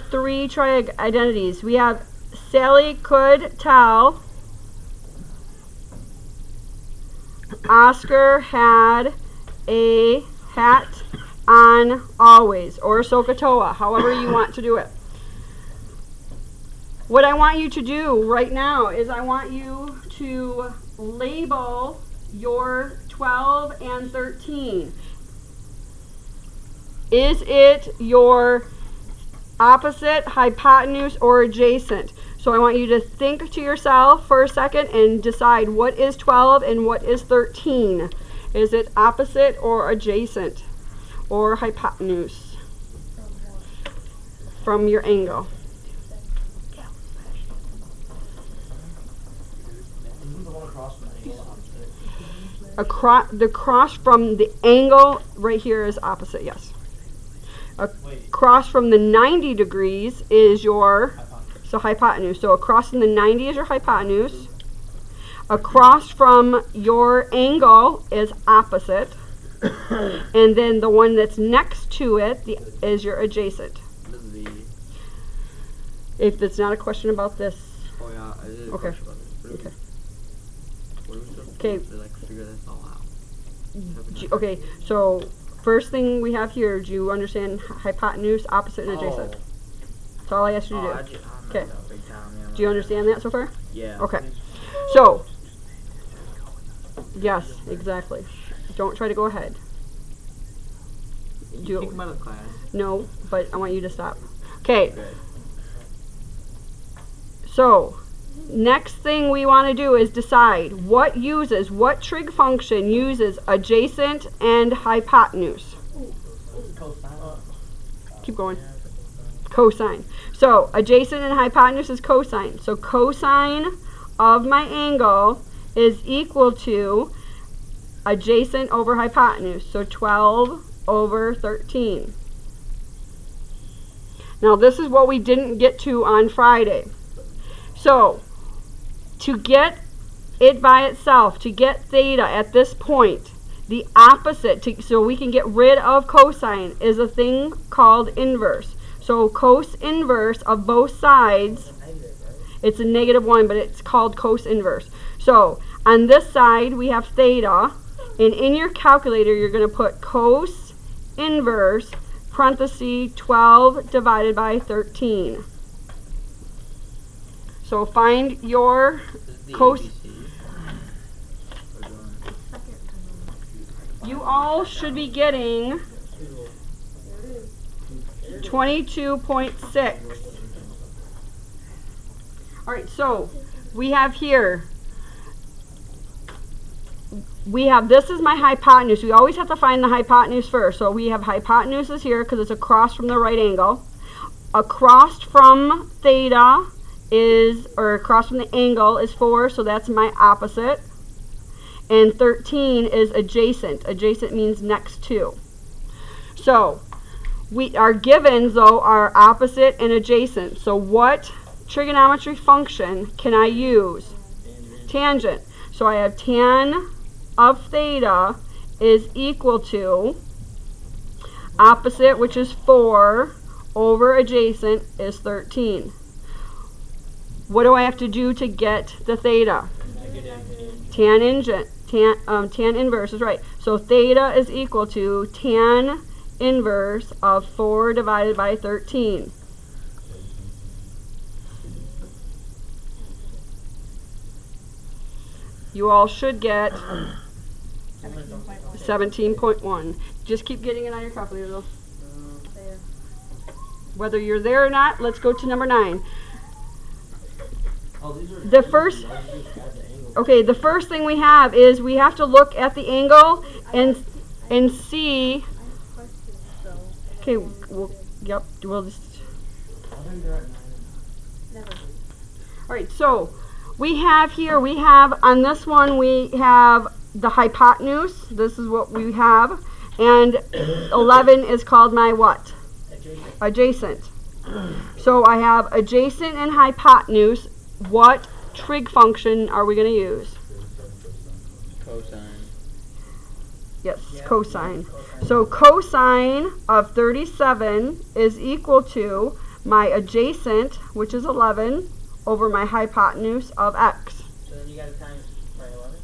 three tri-identities. We have Sally could tell Oscar had a hat on always, or SOHCAHTOA, however you want to do it. What I want you to do right now is I want you to label your 12 and 13. Is it your opposite, hypotenuse, or adjacent? So I want you to think to yourself for a second and decide what is 12 and what is 13. Is it opposite or adjacent or hypotenuse from your angle? The cross from the angle right here is opposite, yes. Across from the 90 degrees is your hypotenuse. So across from the 90 is your hypotenuse. Across from your angle is opposite. And then the one that's next to it is your adjacent. If it's not a question about this. Oh yeah, I did. Okay. Okay. Okay. Okay, so first thing we have here, do you understand hypotenuse, opposite, and adjacent? That's all I asked you to do. Okay. Do you understand that so far? Yeah. Okay. So, yes, exactly. Don't try to go ahead. Think about the class. No, but I want you to stop. Okay. So, next thing we want to do is decide what trig function uses adjacent and hypotenuse. Keep going. Cosine. So adjacent and hypotenuse is cosine. So cosine of my angle is equal to adjacent over hypotenuse. So 12 over 13. Now this is what we didn't get to on Friday. So to get it by itself, to get theta at this point, the opposite, so we can get rid of cosine, is a thing called inverse. So cos inverse of both sides, it's a -1, but it's called cos inverse. So on this side we have theta, and in your calculator you're going to put cos inverse parenthesis 12 divided by 13. So find your cos. You all should be getting 22.6. All right, so we have here, this is my hypotenuse. We always have to find the hypotenuse first. So we have hypotenuse is here because it's across from the right angle. Across from theta across from the angle is 4, so that's my opposite. And 13 is adjacent. Adjacent means next to. So our givens, though, are opposite and adjacent. So what trigonometry function can I use? Tangent. So I have tan of theta is equal to opposite, which is 4, over adjacent is 13. What do I have to do to get the theta? Tan inverse is right. So theta is equal to tan inverse of 4 divided by 13. You all should get 17.1. Just keep getting it on your calculator though. Whether you're there or not, let's go to number 9. The first thing we have is we have to look at the angle and see. Okay, we'll just. All right, so we have on this one we have the hypotenuse. This is what we have, and 11 is called my what? Adjacent. So I have adjacent and hypotenuse. What trig function are we going to use? Cosine. Yes, cosine. So cosine of 37 is equal to my adjacent, which is 11, over my hypotenuse of x. So then you gotta times by 11?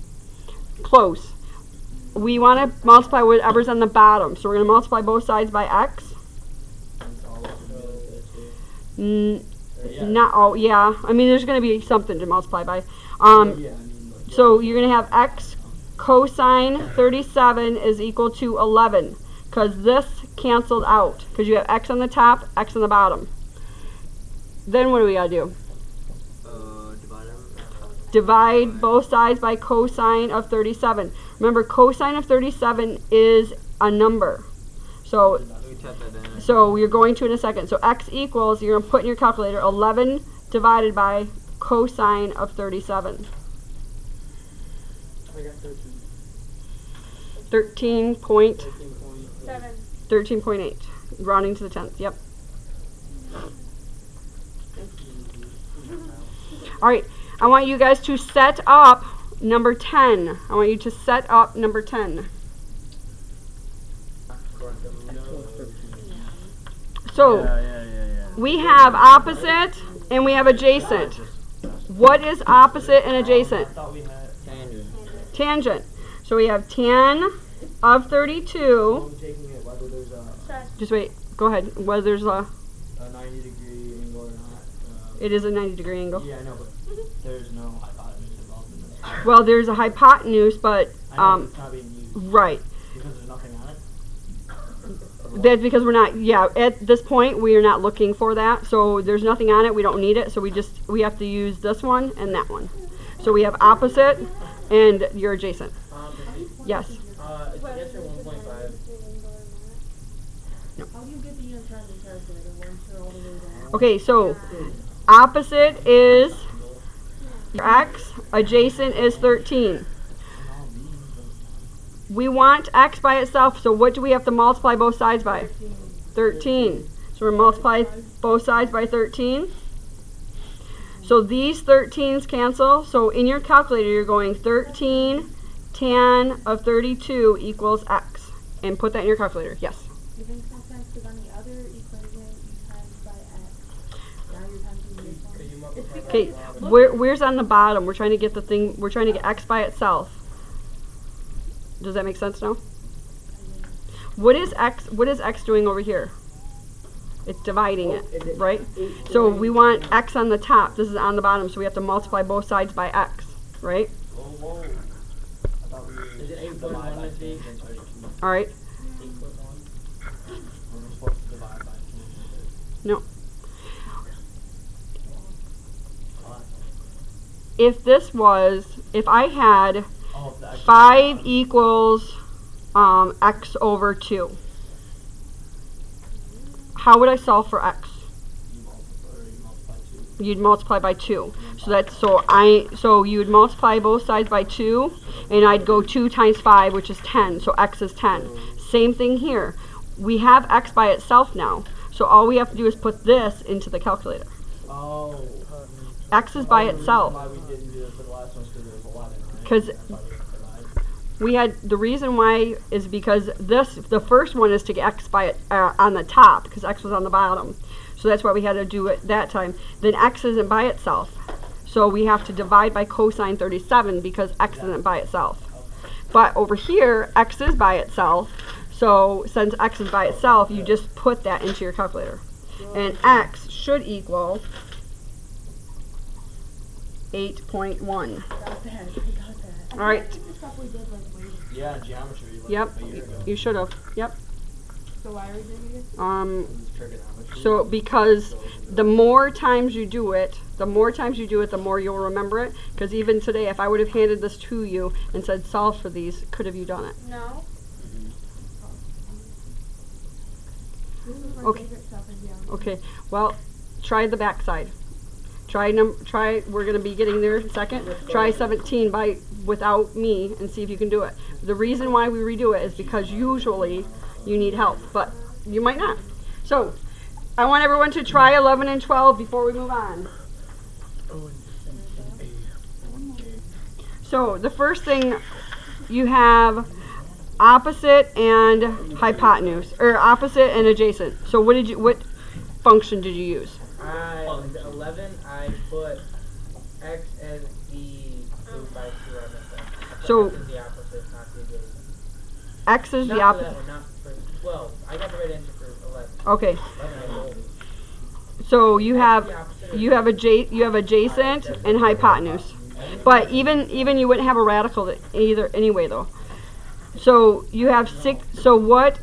Close. We want to multiply whatever's on the bottom. So we're going to multiply both sides by x. Not all, yeah. I mean, there's going to be something to multiply by. So you're going to have x cosine 37 is equal to 11. Because this canceled out. Because you have x on the top, x on the bottom. Then what do we got to do? Divide both sides by cosine of 37. Remember, cosine of 37 is a number. So you're going to in a second. So x equals, you're going to put in your calculator, 11 divided by cosine of 37. I got 13.8. Rounding to the 10th, yep. All right. I want you guys to set up number 10. I want you to set up number 10. So, we have opposite and we have adjacent. What is opposite and adjacent? Tangent. So we have tan of 32. Just wait. Go ahead. Whether there's a 90-degree angle or not. It is a 90-degree angle. Yeah, I know, but there's no hypotenuse involved in this. Well, there's a hypotenuse, but I know it's not being used. right. Because there's nothing on it. That's because we're not. Yeah, at this point we are not looking for that. So there's nothing on it. We don't need it. So we have to use this one and that one. So we have opposite and your adjacent. Yes. It's yes or 1.5. No. How do you get the unit time and calculator once you're all the way down? Okay, so opposite is x, adjacent is 13. We want x by itself, so what do we have to multiply both sides by? 13. So we're multiply both sides by 13. So these 13s cancel. So in your calculator, you're going 13 tan of 32 equals x. And put that in your calculator. Yes? It makes no sense because on the other equation, you times by x. Now you're timesing this one. It's because Okay, where's on the bottom? We're trying to get we're trying to get x by itself. Does that make sense now? What is x doing over here? It's dividing it, right? So we want x on the top. This is on the bottom, so we have to multiply both sides by x, right? I thought we were Is it 8.1 this week? All right. 8.1? We're supposed to divide by 2. No. If I had 5 equals x over 2, how would I solve for x? You'd multiply by 2. So you would multiply both sides by 2, and I'd go 2 times 5, which is 10. So x is 10. Same thing here. We have x by itself now. So all we have to do is put this into the calculator. Oh. X is by itself. Why we didn't do it for the last one because there was a lot in it, right? Because the reason why is because the first one is to get x by on the top, because x was on the bottom. So that's why we had to do it that time. Then x isn't by itself. So we have to divide by cosine 37 because x isn't by itself. But over here, x is by itself. So since x is by itself, you just put that into your calculator. And x should equal 8.1. got that. I got that. All right. This is stuff we did like way. Yeah, geometry. Like Yep. A year ago. You should have. Yep. So why are we doing it? This is trigonometry. So because the more times you do it, the more you'll remember it. Because even today, if I would have handed this to you and said solve for these, could have you done it? No. This is my Okay. favorite stuff in geometry. Okay. Well, try the back side. Try. We're gonna be getting there in a second. Try 17 without me and see if you can do it. The reason why we redo it is because usually you need help, but you might not. So I want everyone to try 11 and 12 before we move on. So the first thing you have opposite and hypotenuse, or opposite and adjacent. So what function did you use? 11, I put x as the 2 by 2 on this thing. So- X is the opposite, not the adjacent. X is Not the for opposite. that one, not for 12. I got the right answer for 11. Okay, 11 I rolled. so you have The opposite you have adjacent and hypotenuse, but even you wouldn't have a radical either anyway though. So you have six. So what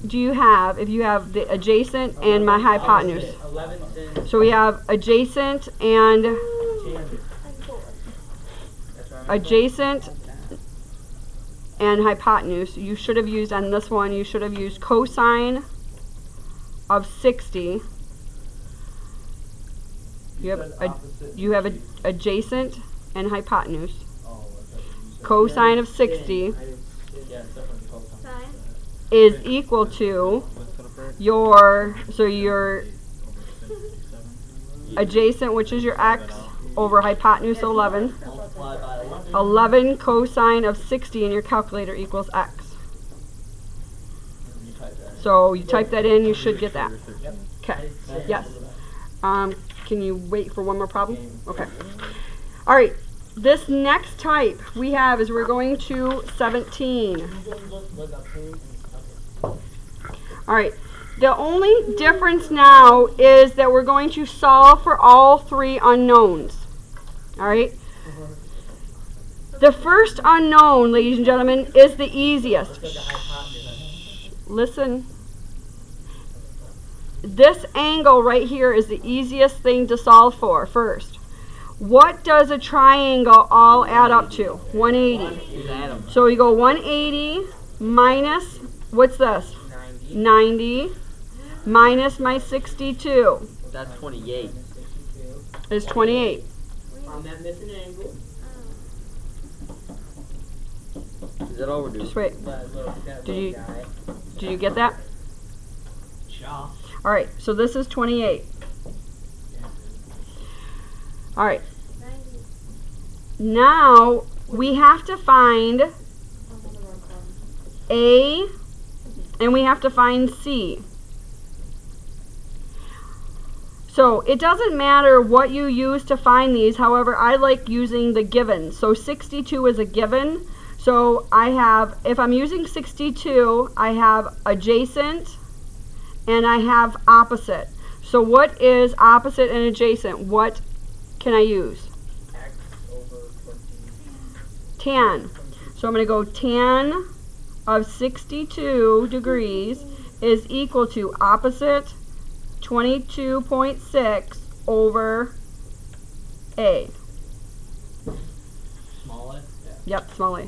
do you have if you have the adjacent and my hypotenuse? 11 since. So we have adjacent and That's where I'm at. adjacent and hypotenuse. You should have used on this one. You should have used cosine of 60. You have adjacent and hypotenuse. Cosine of 60 Yeah, it's definitely close. Sine. is equal to your adjacent, which is your x, over hypotenuse 11. Multiply by 11. 11 cosine of 60 in your calculator equals x. You type that in. So you type that in, you should get that. Yep. Okay. Yes. Can you wait for one more problem? Okay. All right. This next type we have is we're going to 17. All right. The only difference now is that we're going to solve for all three unknowns. All right. The first unknown, ladies and gentlemen, is the easiest. Because the hypotenuse. Listen. This angle right here is the easiest thing to solve for first. What does a triangle all add up to? 180. So we go 180 minus, what's this? 90. 90 minus my 62 That's 28. is 28. I'm not missing an angle. Is that all we're doing? Just wait. But look, that Did little you- guy. Did you get that? Shaw. All right, so this is 28. All right, 90. now we have to find I'm on the wrong column. A and we have to find C. So it doesn't matter what you use to find these, however, I like using the given. So 62 is a given. So I have, if I'm using 62, I have adjacent and I have opposite. So what is opposite and adjacent? What can I use? X over 20. Tan. So I'm going to go tan of 62 degrees is equal to opposite 22.6 over A. Small a? Yeah. Yep, small a.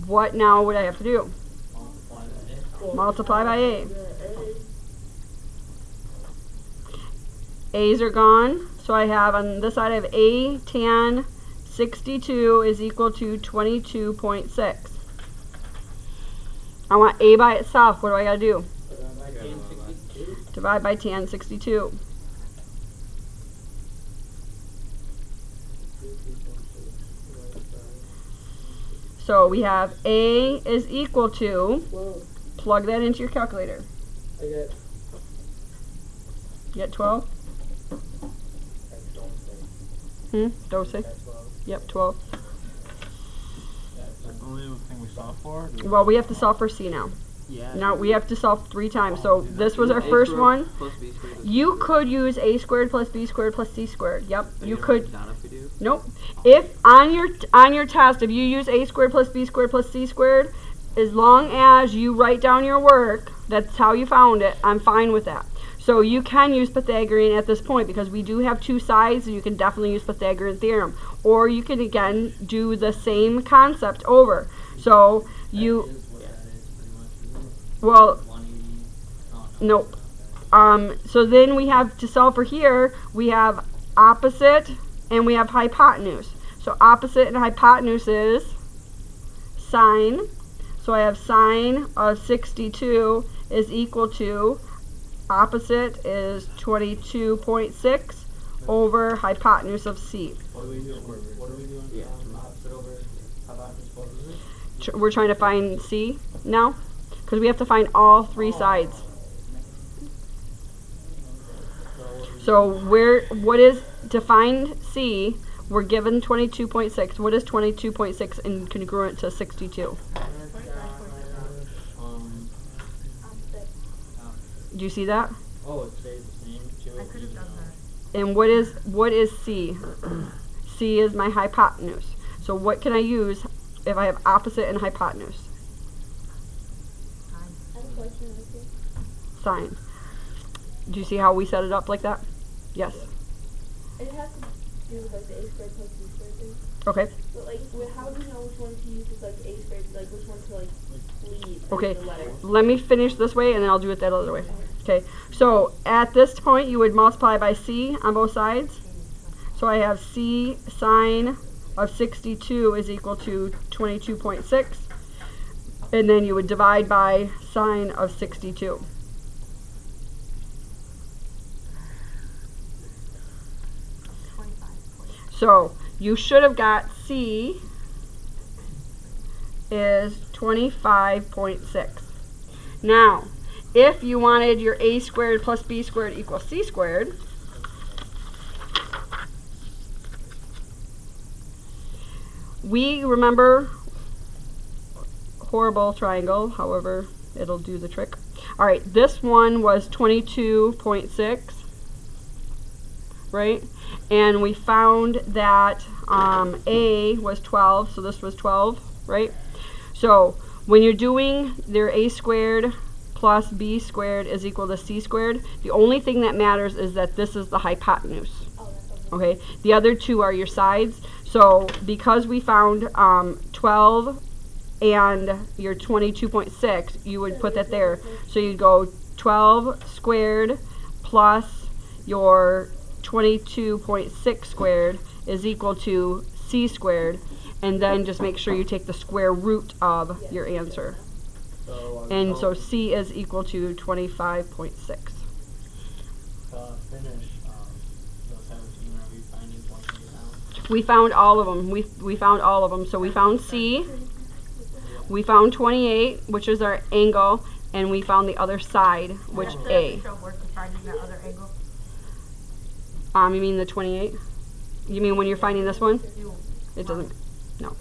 What now would I have to do? Multiply by it. Multiply by A. A's are gone. So I have on this side I have A tan 62 is equal to 22.6. I want A by itself. What do I got to do? Divide by tan 62. So we have A is equal to, plug that into your calculator. I got. You get 12? Don't say. Yep, 12. That's the only thing we saw for? Well, we have to solve for C now. Yeah. Now we have to solve 3 times. So this was our first one. Plus B squared. You could use A squared plus B squared plus C squared. Yep, you could. Down if we do. Nope. If on your test, if you use A squared plus B squared plus C squared, as long as you write down your work, that's how you found it, I'm fine with that. So you can use Pythagorean at this point because we do have 2 sides, and you can definitely use Pythagorean theorem. Or you can again do the same concept over. So you, well, nope. So then we have to solve for here, we have opposite and we have hypotenuse. So opposite and hypotenuse is sine. So I have sine of 62 is equal to, opposite is 22.6 over hypotenuse of C. What are we doing? What are we doing? Yeah. Opposite over hypotenuse, what is it? We're trying to find C now because we have to find all 3 sides. So what is, to find C, we're given 22.6. What is 22.6 and congruent to 62? Do you see that? Oh, it stays the same too. I could have done that. And what is C? C is my hypotenuse. So what can I use if I have opposite and hypotenuse? I have a question. Sine. Do you see how we set it up like that? Yes. It has to do with like the a squared plus b squared thing. Okay. But like, how do you know which one to use as like a squared, like which one to like leave? Okay. The letters? Let me finish this way and then I'll do it that other way. Okay. So at this point you would multiply by C on both sides. So I have C sine of 62 is equal to 22.6. And then you would divide by sine of 62. So you should have got C is 25.6. Now, if you wanted your a squared plus b squared equals c squared, we remember horrible triangle, however, it'll do the trick. All right, this one was 22.6, right? And we found that A was 12, so this was 12, right? So when you're doing their a squared plus b squared is equal to c squared, the only thing that matters is that this is the hypotenuse. Okay, the other two are your sides. So because we found 12 and your 22.6, you would put that there. So you'd go 12 squared plus your 22.6 squared is equal to c squared, and then just make sure you take the square root of your answer. And so c is equal to 25.6. Finish those 17, are we finding 20 now? We found all of them. We found all of them. So we found C, we found 28, which is our angle, and we found the other side, which A. You mean the 28? You mean when you're finding this one? It doesn't, no.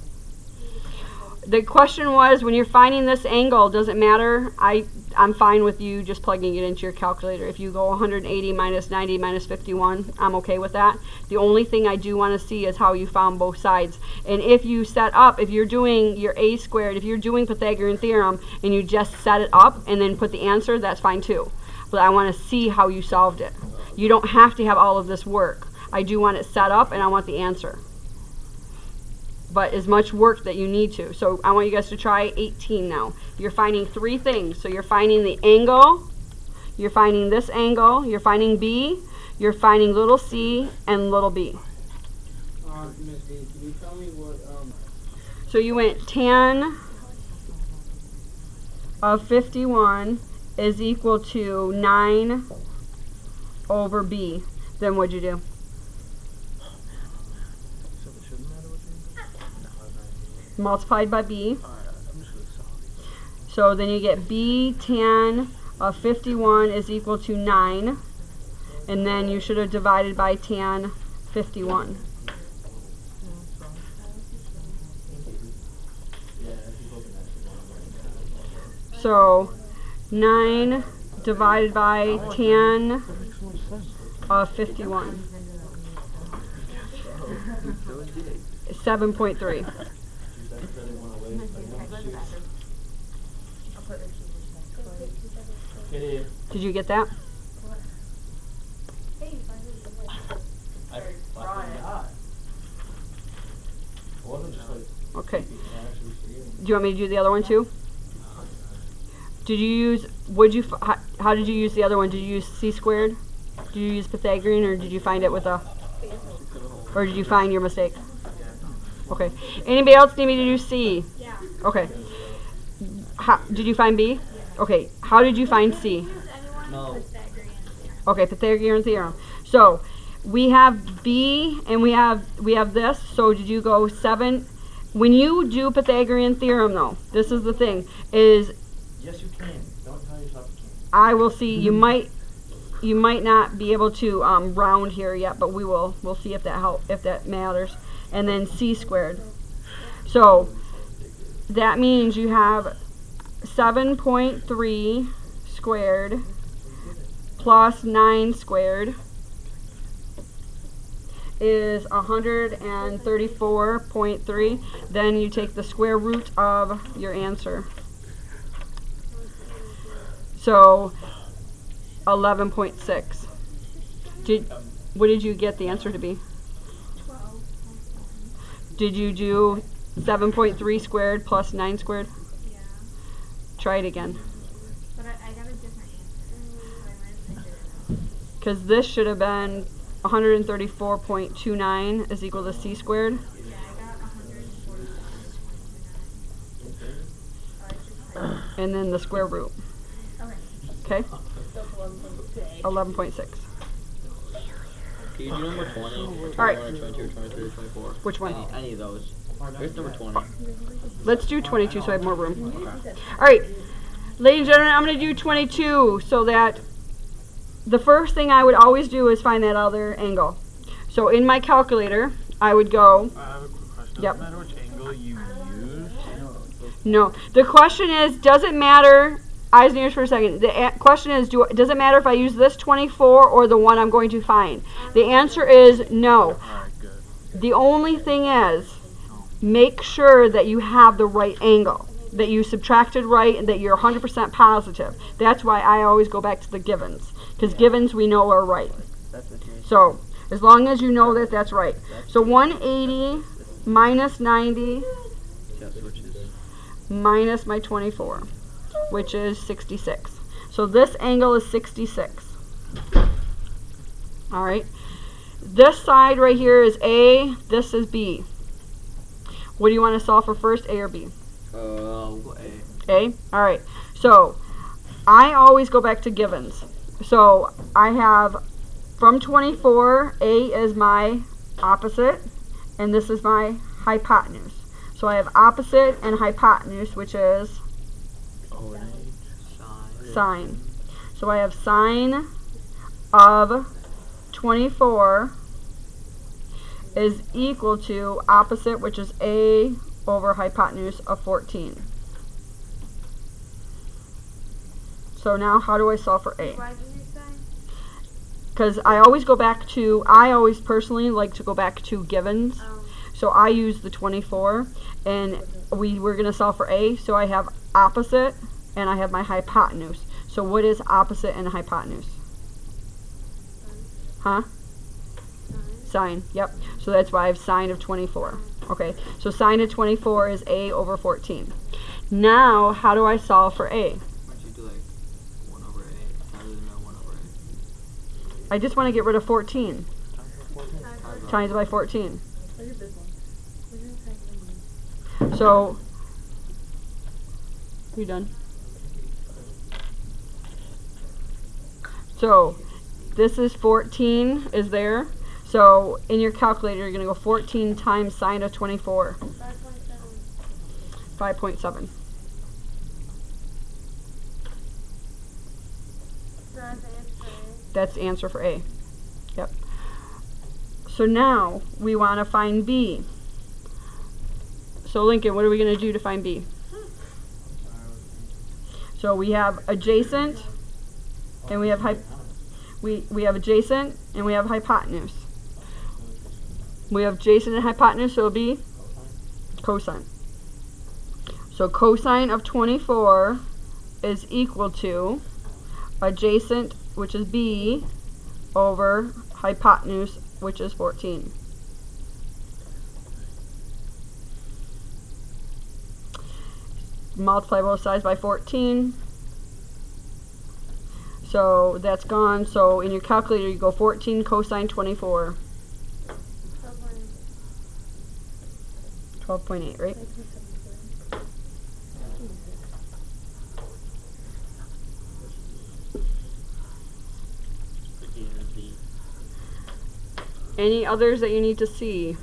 The question was, when you're finding this angle, does it matter? I'm fine with you just plugging it into your calculator. If you go 180 minus 90 minus 51, I'm okay with that. The only thing I do want to see is how you found both sides. And if you set up, if you're doing your a squared, if you're doing Pythagorean theorem and you just set it up and then put the answer, that's fine too. But I want to see how you solved it. You don't have to have all of this work. I do want it set up and I want the answer. But as much work that you need to. So I want you guys to try 18 now. You're finding three things. So you're finding the angle, you're finding this angle, you're finding B, you're finding little c and little b. Miss D, can you tell me what, So you went tan of 51 is equal to 9 over b. Then what'd you do? So it shouldn't matter what you Multiplied by b. Alright, I'm just gonna solve it. So then you get b tan of 51 is equal to 9. And then you should have divided by tan 51. So 9 divided by tan of 51. 7.3. Did you get that? Okay. Do you want me to do the other one too? Did you use, how did you use the other one? Did you use c squared? Did you use Pythagorean, or did you find it with a, or did you find your mistake? Okay. Anybody else need me to do C? Yeah. Okay. Did you find B? Okay. How did you find C? No. Okay, Pythagorean theorem. So we have B and we have this. So did you go 7? When you do Pythagorean theorem though, this is the thing, is Yes, you can. Don't tell yourself you can't. I will see, you might, you might not be able to round here yet, but we'll see if that matters. And then c squared. So that means you have 7.3 squared plus 9 squared is 134.3. Then you take the square root of your answer. So 11.6. What did you get the answer to be? 12. Did you do 7.3 squared plus 9 squared? Yeah. Try it again. But I got a different answer. So I might have figured it out. Because this should have been 134.29 is equal to c squared. Yeah, I got 144.29. And then the square root. Okay. Okay? So it's 11.6. 11.6. Can you do number 20? Alright. 21 or 22 or 23 or 24? Which one? Any of those. Here's number 20. Let's do 22 so I have more room. Alright. Ladies and gentlemen, I'm going to do 22 so that the first thing I would always do is find that other angle. So in my calculator, I would go... I have a quick question. Yep. Doesn't matter which angle you use? No. The question is, does it matter... Eyes and ears for a second. The question is, does it matter if I use this 24 or the one I'm going to find? The answer is no. Alright, good. The only thing is, make sure that you have the right angle, that you subtracted right, and that you're 100% positive. That's why I always go back to the givens, because givens we know are right. So, as long as you know that that's right. So 180 minus 90 minus my 24. Which is 66. So this angle is 66. Alright. This side right here is A, this is B. What do you want to solve for first, A or B? A. A? Alright. So, I always go back to givens. So, I have from 24, A is my opposite, and this is my hypotenuse. So I have opposite and hypotenuse, which is sine. So I have sine of 24 is equal to opposite, which is A over hypotenuse of 14. So now how do I solve for A? Why did you say? Because I always personally like to go back to givens. So I use the 24, and we're going to solve for A. So I have opposite, and I have my hypotenuse. So what is opposite and hypotenuse? Huh? Sine. Yep. So that's why I have sine of 24. Okay. So sine of 24 is A over 14. Now, how do I solve for A? Why don't you do like 1 over A? Rather than 1 over A. I just want to get rid of 14. Times by 14. Look at this one. So, you done? So, this is 14 is there. So, in your calculator, you're going to go 14 times sine of 24. 5.7. That's the answer for A. Yep. So now, we want to find B. So Lincoln, what are we going to do to find B? So we have adjacent, and we have we have adjacent, and we have hypotenuse. We have adjacent and hypotenuse, so it'll be cosine. So cosine of 24 is equal to adjacent, which is B, over hypotenuse, which is 14. Multiply both sides by 14. So that's gone. So in your calculator, you go 14 cosine 24. 12.8, right? Any others that you need to see?